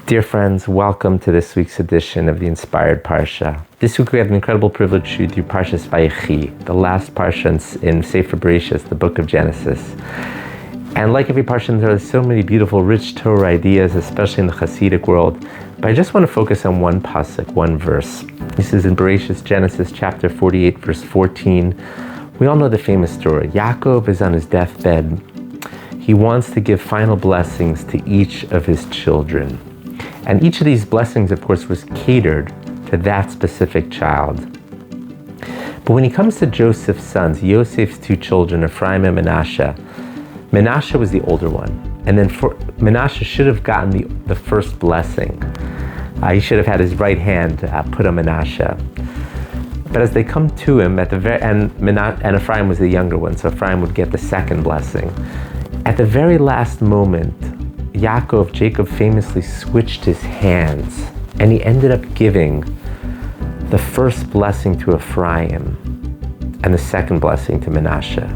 Dear friends, welcome to this week's edition of the Inspired Parsha. This week we have an incredible privilege to read through Parshat Vayechi, the last Parsha in Sefer Bereshit, the book of Genesis. And like every Parsha, there are so many beautiful, rich Torah ideas, especially in the Hasidic world. But I just want to focus on one pasuk, one verse. This is in Bereshit, Genesis chapter 48, verse 14. We all know the famous story. Yaakov is on his deathbed. He wants to give final blessings to each of his children. And each of these blessings, of course, was catered to that specific child. But when he comes to Joseph's sons, Yosef's two children, Ephraim and Manasseh, Manasseh was the older one. And then Manasseh should have gotten the first blessing. He should have had his right hand put on Manasseh. But as they come to him, at the and Ephraim was the younger one, so Ephraim would get the second blessing. At the very last moment, Jacob famously switched his hands, and he ended up giving the first blessing to Ephraim and the second blessing to Manasseh.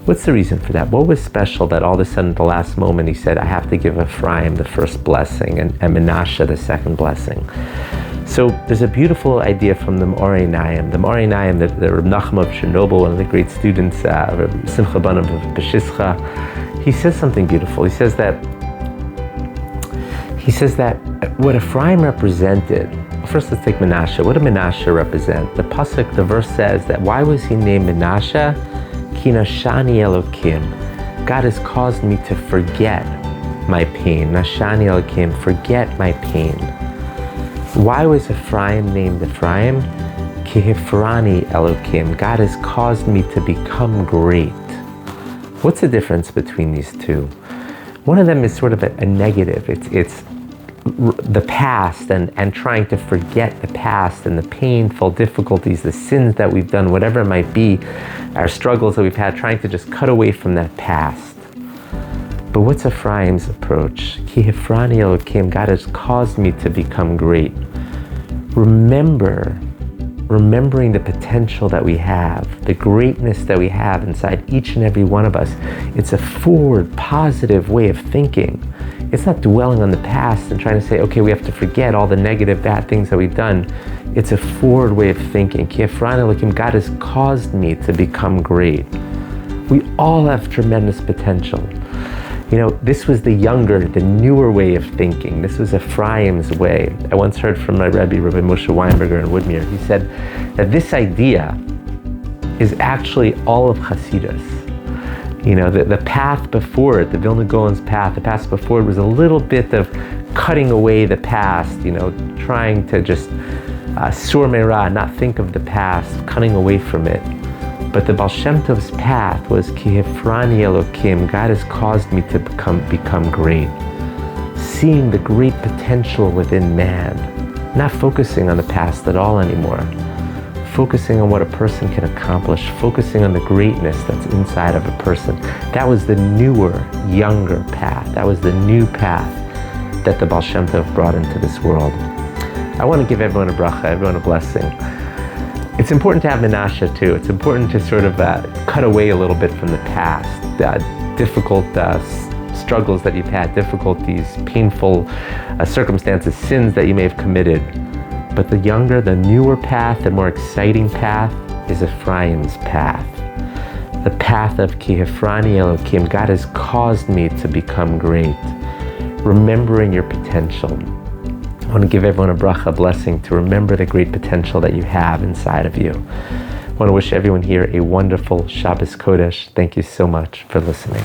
What's the reason for that? What was special that all of a sudden at the last moment he said, I have to give Ephraim the first blessing and Manasseh the second blessing? So there's a beautiful idea from the Moreh Naim. The Moreh Naim, the Reb Nachum of Chernobyl, one of the great students, Simcha B'Anim of Peshischa, he says something beautiful. He says that what Ephraim represented, first let's take Manasseh. What did Manasseh represent? The pasuk, the verse says that why was he named Manasseh? Ki nashani Elokim. God has caused me to forget my pain. Nashani Elokim, forget my pain. Why was Ephraim named Ephraim? Ki hifrani Elokim. God has caused me to become great. What's the difference between these two? One of them is sort of a negative. It's the past and trying to forget the past and the painful difficulties, the sins that we've done, whatever it might be, our struggles that we've had, trying to just cut away from that past. But what's Ephraim's approach? Ki hifrani Elokim, God has caused me to become great. Remembering the potential that we have, the greatness that we have inside each and every one of us. It's a forward, positive way of thinking. It's not dwelling on the past and trying to say, okay, we have to forget all the negative, bad things that we've done. It's a forward way of thinking. Ki hifrani Elokim, God has caused me to become great. We all have tremendous potential. You know, this was the younger, the newer way of thinking. This was Ephraim's way. I once heard from my Rabbi Moshe Weinberger in Woodmere. He said that this idea is actually all of Hasidus. You know, the path before it, the Vilna Gaon's path, the path before it was a little bit of cutting away the past, you know, trying to just sur meirah, not think of the past, cutting away from it. But the Baal Shem Tov's path was Ki hifrani Elokim, God has caused me to become great. Seeing the great potential within man, not focusing on the past at all anymore. Focusing on what a person can accomplish, focusing on the greatness that's inside of a person. That was the newer, younger path. That was the new path that the Baal Shem Tov brought into this world. I want to give everyone a bracha, everyone a blessing. It's important to have Manasseh too. It's important to sort of cut away a little bit from the past, difficult struggles that you've had, difficulties, painful circumstances, sins that you may have committed. But the younger, the newer path, the more exciting path is Ephraim's path. The path of Ki hifrani Elokim, God has caused me to become great. Remembering your potential. I want to give everyone a bracha, blessing, to remember the great potential that you have inside of you. I want to wish everyone here a wonderful Shabbos Kodesh. Thank you so much for listening.